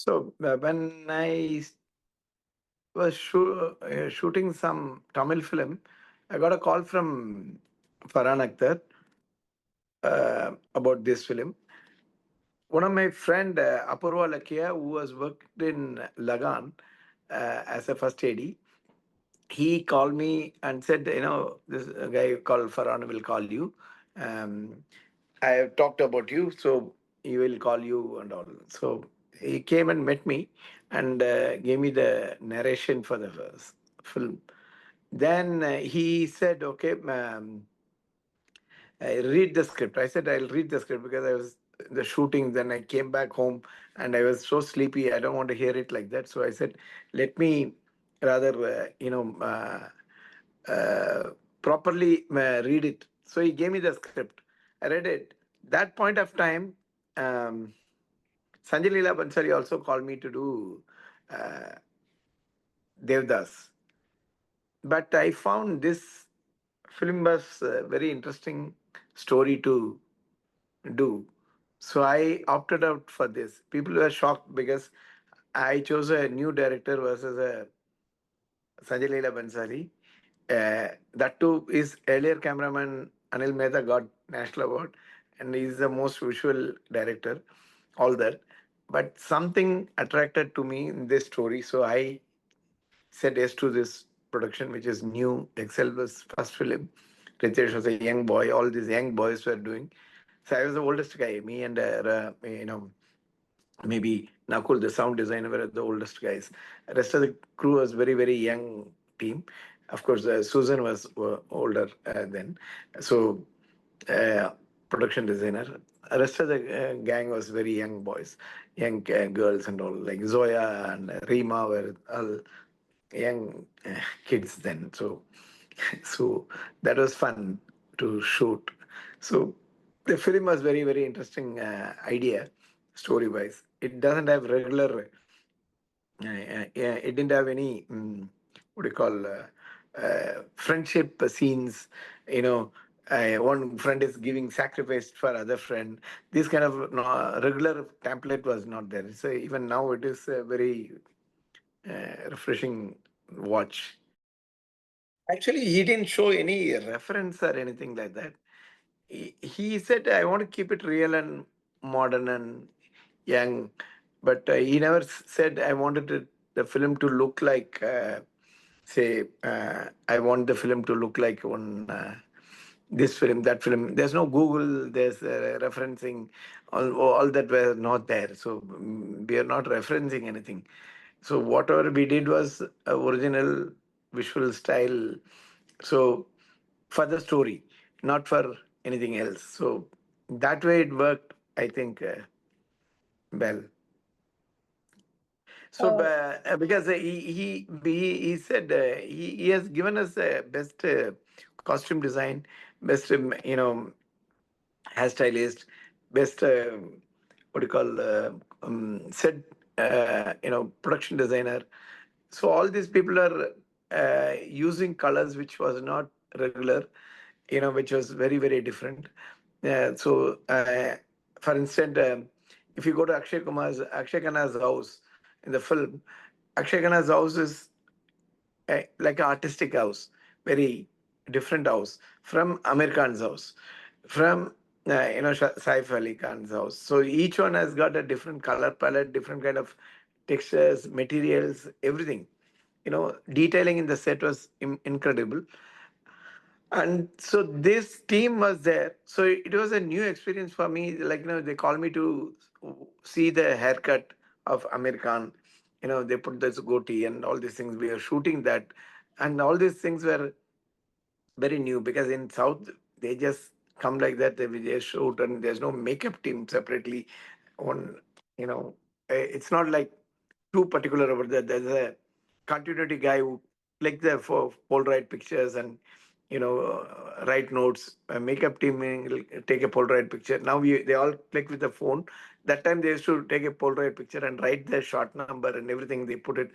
So when I was shooting some Tamil film, I got a call from Farhan Akhtar about this film. One of my friend Apurva Lakia, who was worked in Lagan as a first AD, he called me and said, this guy called Farhan will call you. Um, I have talked about you, so he will call you and all. So he came and met me and gave me the narration for the film. Then he said, okay, I read the script. I said, I'll read the script because I was in the shooting. Then I came back home and I was so sleepy. I don't want to hear it like that. So I said, let me rather, properly read it. So he gave me the script. I read it. That point of time, um, Sanjay Leela Bansali also called me to do uh, Devdas. But I found this film was a very interesting story to do. So I opted out for this. People were shocked because I chose a new director versus a Sanjay Leela Bansali. That too is earlier cameraman Anil Mehta got national award and he's the most visual director, all that. But something attracted to me in this story, so I said yes to this production, which is new. Excel was first film. Ritesh was a young boy. All these young boys were doing. So I was the oldest guy. Me and maybe Nakul, the sound designer, were the oldest guys. The rest of the crew was very very young team. Of course, Susan was older then. So production designer. The rest of the gang was very young boys, young girls and all. Like Zoya and Rima were all young kids then. So, so that was fun to shoot. So the film was very very interesting idea, story wise. It doesn't have regular. It didn't have any what do you call friendship scenes. You know. One friend is giving sacrifice for other friend. This kind of regular template was not there. So even now it is a very refreshing watch. Actually, he didn't show any reference or anything like that. He said, I want to keep it real and modern and young, but he never said, I wanted the film to look like, I want the film to look like one. This film, that film. There's no Google. There's referencing. All that were not there. So we are not referencing anything. So whatever we did was original visual style. So for the story, not for anything else. So that way it worked. I think well. So Uh, because he said he has given us best costume design, best hairstylist, best what do you call set production designer. So all these people are using colors which was not regular, which was very very different. For instance, if you go to Akshay Khanna's house in the film, Akshay Khanna's house is like an artistic house, very different house from Amir Khan's house, from Saif Ali Khan's house. So each one has got a different color palette, different kind of textures, materials, everything. Detailing in the set was incredible. And so this team was there. So it was a new experience for me. Like, they called me to see the haircut of Amir Khan. They put this goatee and all these things. We were shooting that. And all these things were very new because in South, they just come like that. They will just shoot and there's no makeup team separately. On, it's not like too particular over there. There's a continuity guy who click the for Polaroid pictures and write notes. A makeup team will take a Polaroid picture. Now they all click with the phone. That time they used to take a Polaroid picture and write the shot number and everything. They put it.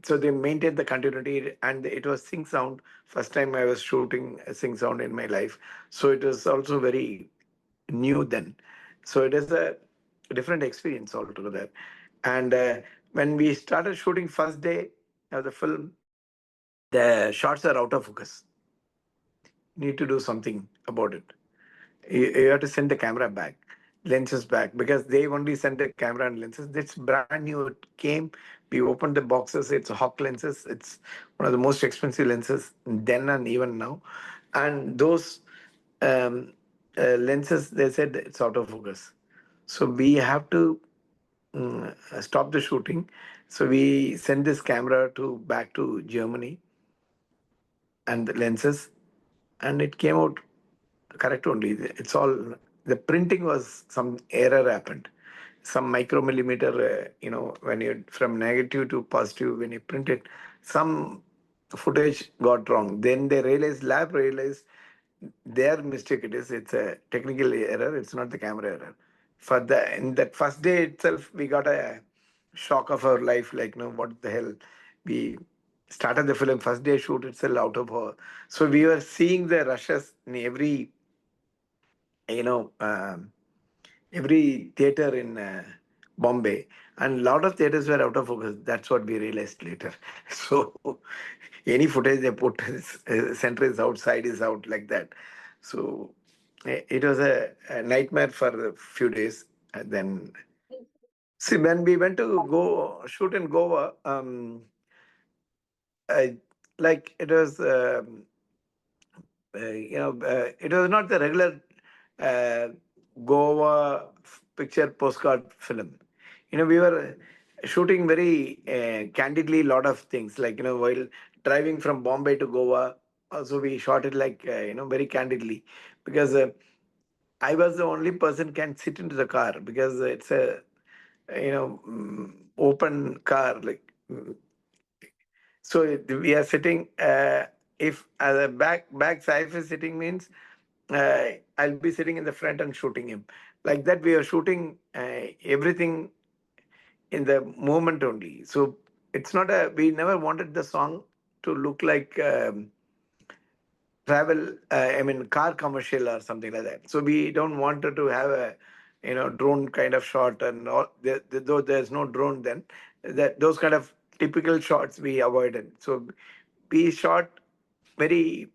So they maintained the continuity and it was sync sound. First time I was shooting a sync sound in my life. So it was also very new then. So it is a different experience altogether. And when we started shooting first day of the film, the shots are out of focus. Need to do something about it. You have to send the camera back, lenses back, because they only send the camera and lenses. It's brand new. It came. We opened the boxes. It's Hawk lenses. It's one of the most expensive lenses then and even now. And those um, lenses, they said it's out of focus. So we have to stop the shooting. So we sent this camera to back to Germany and the lenses, and it came out correct only. It's all, the printing was some error happened, some micromillimeter. When you from negative to positive, when you print it, some footage got wrong. Then they realized, lab realized their mistake. It's a technical error. It's not the camera error. For the in that first day itself, we got a shock of our life. Like, what the hell? We started the film first day shoot itself out of her. So we were seeing the rushes in you know, um, every theater in Bombay, and a lot of theaters were out of focus. That's what we realized later. So any footage they put, center is outside, is out, like that. So it was a nightmare for a few days. And then, see, when we went to go shoot in Goa, I, like it was. It was not the regular uh, Goa picture postcard film. We were shooting very candidly, lot of things, like, while driving from Bombay to Goa. Also, we shot it like, very candidly, because I was the only person can sit into the car, because it's a, open car, like. So we are sitting. If the back Saif is sitting, means I'll be sitting in the front and shooting him. Like that, we are shooting everything in the moment only. So it's not a. We never wanted the song to look like travel. Car commercial or something like that. So we don't want it to have a drone kind of shot, and all. Though there's no drone, then that those kind of typical shots we avoided. So we shot very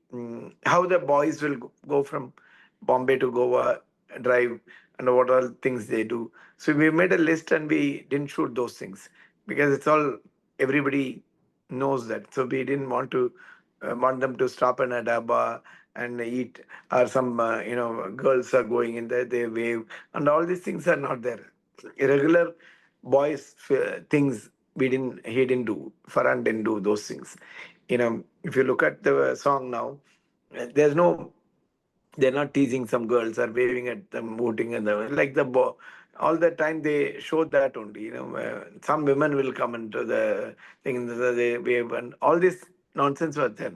how the boys will go from Bombay to Goa, drive, and what all things they do. So we made a list and we didn't shoot those things, because it's all, everybody knows that. So we didn't want them to stop in a dabba and eat, or some girls are going in there, they wave, and all these things are not there. Irregular boys things, he didn't do. Farhan didn't do those things. If you look at the song now, there's no, they're not teasing some girls or waving at them, voting, and like all the time they show that only. Some women will come into the thing, they wave, and all this nonsense was there.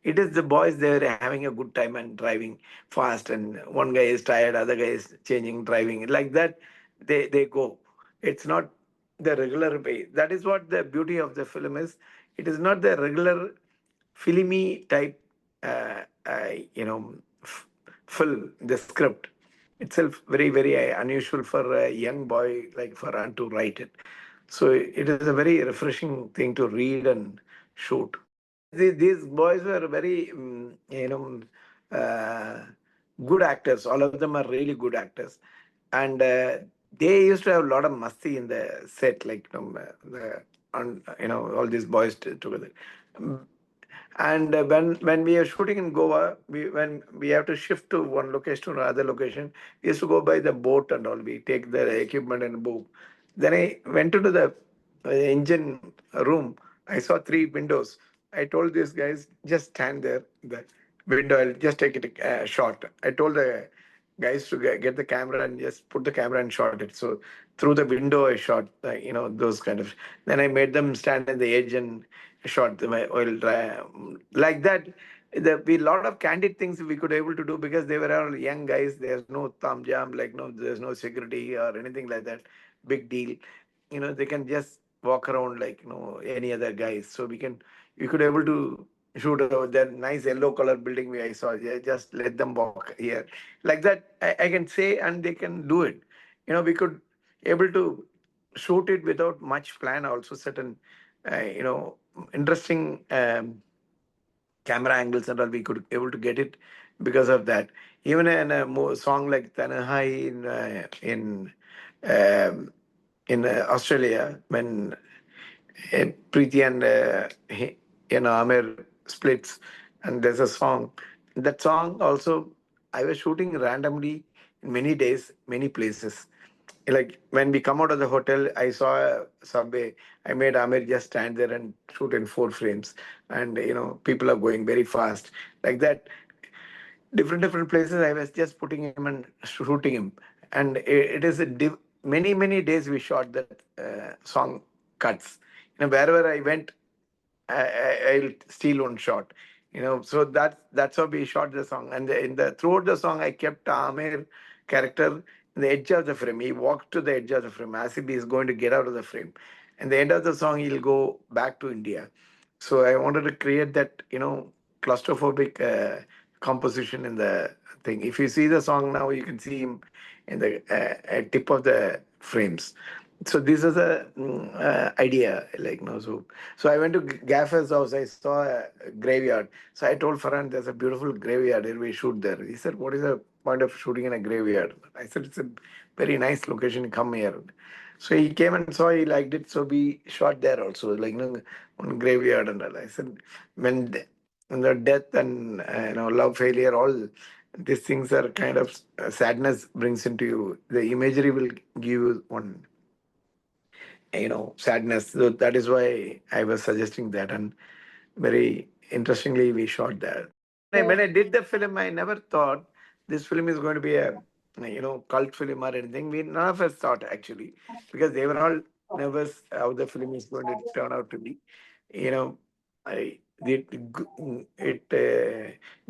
It is the boys, they are having a good time and driving fast, and one guy is tired, other guy is changing, driving, like that. They go. It's not the regular way. That is what the beauty of the film is. It is not the regular filmy type, you know, film. The script itself very, very unusual for a young boy like Farhan to write it. So it is a very refreshing thing to read and shoot. These boys were very, uh, good actors. All of them are really good actors, and they used to have a lot of masti in the set, like, all these boys together. And when we are shooting in Goa, when we have to shift to one location to another location, we used to go by the boat and all. We take the equipment and boat. Then I went into the engine room. I saw three windows. I told these guys, just stand there, the window. I'll just take it a shot. I told the guys to get the camera and just put the camera and shot it. So through the window, I shot, those kind of. Then I made them stand in the edge and shot my oil dry, like that. There be a lot of candid things we could able to do, because they were all young guys. There's no thumb jam, like, no, there's no security or anything like that. Big deal. They can just walk around like, any other guys. So we could able to shoot that nice yellow color building I saw. Yeah, just let them walk here, like that. I can say, and they can do it. We could able to shoot it without much plan. Also, certain you know, interesting camera angles and all, we could able to get it because of that. Even in a song like Tanahai in Australia, when Preeti and Amir splits, and there's a song. That song also, I was shooting randomly in many days, many places. Like when we come out of the hotel, I saw a subway. I made Amir just stand there and shoot in 4 frames, and people are going very fast like that. Different places. I was just putting him and shooting him, and it is many days we shot that song cuts. Wherever I went, I'll steal one shot. So that's how we shot the song. And in the throughout the song, I kept Amir character in the edge of the frame. He walked to the edge of the frame as if he is going to get out of the frame. And the end of the song, he'll go back to India. So I wanted to create that claustrophobic composition in the thing. If you see the song now, you can see him in the tip of the frames. So this is a idea, like no. So I went to Gaffer's house. I saw a graveyard. So I told Farhan, "There's a beautiful graveyard here. We shoot there." He said, "What is the point of shooting in a graveyard?" I said, "It's a very nice location. Come here." So he came and saw. He liked it. So we shot there also, like on graveyard and all. I said, when the death and love failure, all these things are kind of sadness brings into you. The imagery will give you one sadness. So that is why I was suggesting that, and very interestingly we shot that. When I did the film, I never thought this film is going to be a cult film or anything. We none of us thought, actually, because they were all nervous how the film is going to turn out to be. you know I it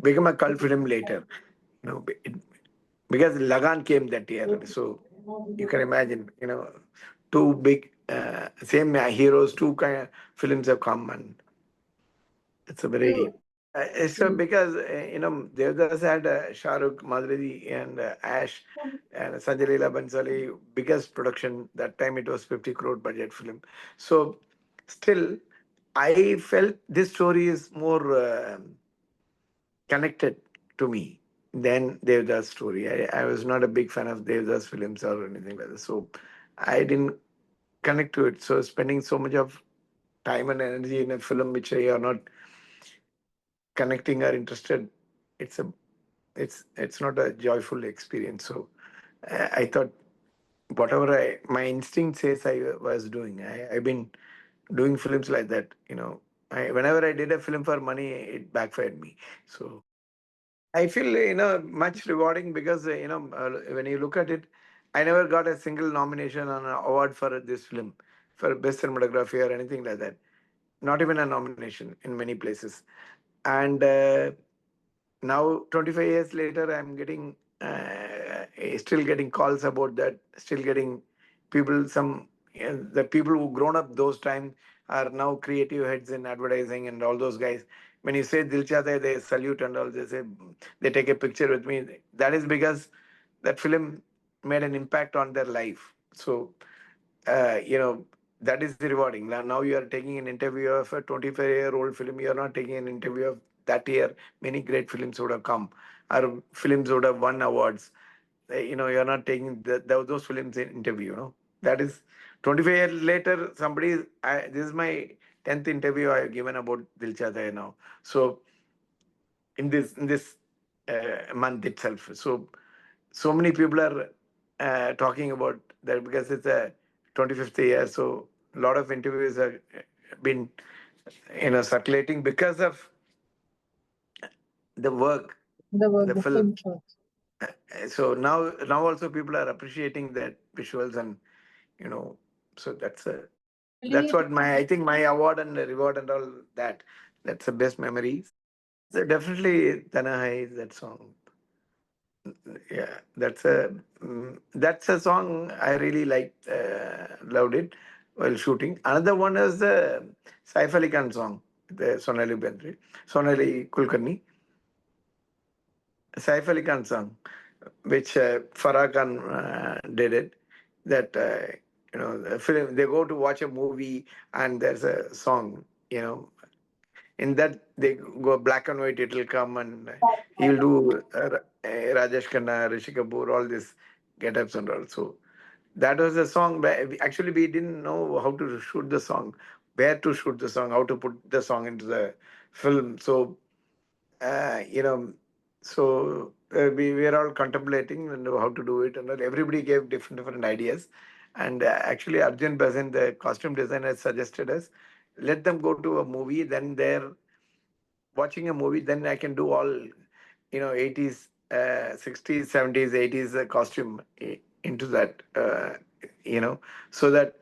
became a cult film later, because Lagan came that year. So you can imagine, two big same heroes, two kind of films have come, and it's a very so because Devdas had Shah Rukh, Madhuri, and Ash, and Sanjay Leela Bansali, biggest production that time. It was 50 crore budget film. So still, I felt this story is more connected to me than Devdas story. I was not a big fan of Devdas films or anything like that. So I didn't connect to it. So spending so much of time and energy in a film which I are not connecting or interested, it's a it's not a joyful experience. So I thought whatever my instinct says I was doing. I've been doing films like that. Whenever I did a film for money, it backfired me. So I feel much rewarding because when you look at it, I never got a single nomination or an award for this film for best cinematography or anything like that. Not even a nomination in many places. And now 25 years later, I'm getting still getting calls about that. Still getting people. The people who grown up those times are now creative heads in advertising and all those guys. When you say Dil Chahta Hai, they salute and all. They say they take a picture with me. That is because that film made an impact on their life. So uh, you know that is rewarding. Now you are taking an interview of a 25-year-old film. You are not taking an interview of that year. Many great films would have come, or films would have won awards. You're not taking those films in interview. That is 25 years later. This is my 10th interview I have given about Dil Chahta Hai now. So in this month itself. So many people are talking about that because it's a 25th year. So a lot of interviews have been circulating because of the work, The work, the the film. film short. So now also people are appreciating that visuals, and you know so that's Really, what my I think my award and the reward and all that. That's the best memories. So definitely Tanahai, that song. Yeah, that's a song I really liked, loved it while shooting. Another one is the Saif Ali Khan song, the Sonali Kulkarni, Saif Ali Khan song, which Farah Khan did it. That the film, they go to watch a movie and there's a song, in that they go black and white, it will come and he'll do Rajesh Khanna, Rishi Kapoor, all this get-ups and all. So that was a song where actually we didn't know how to shoot the song, where to shoot the song, how to put the song into the film. So uh, you know, we were all contemplating and how to do it, and everybody gave different ideas. And actually, Arjun Basin, the costume designer, suggested us, let them go to a movie. Then they're watching a movie. Then I can do all, 80s, 60s, 70s, 80s costume into that, so that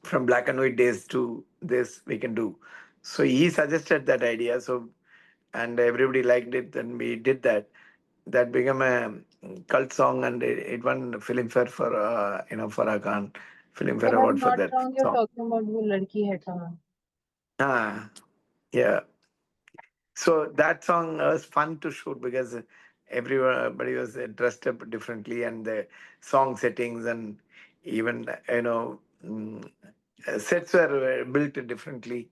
from black and white days to this we can do. So he suggested that idea. So and everybody liked it, and we did that. That became a cult song, and it won Filmfare for Farhan Khan If Filmfare I'm Award for not that wrong, you're song. talking about Wo Ladki Hai Kahan. Ah, yeah. So that song was fun to shoot because everybody was dressed up differently, and the song settings and even sets were built differently.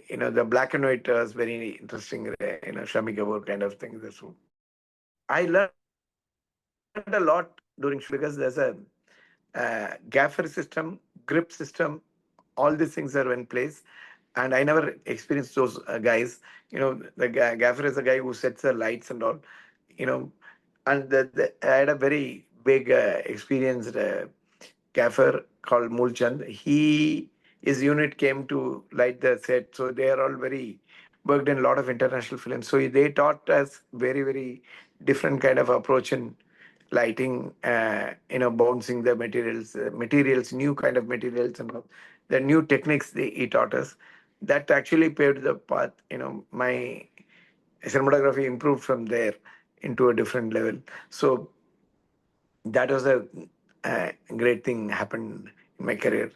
The black and white was very interesting. Shami Kapoor kind of thing. So I learned a lot during shooting because there's a gaffer system, grip system, all these things are in place. And I never experienced those guys. The gaffer is a guy who sets the lights and all. You know, and I had a very big experienced gaffer called Mulchand. His unit came to light the set, so they are all very worked in a lot of international films. So they taught us very different kind of approach in lighting, bouncing the materials, new kind of materials, and all. The new techniques he taught us. That actually paved the path. My cinematography improved from there into a different level. So that was a great thing happened in my career.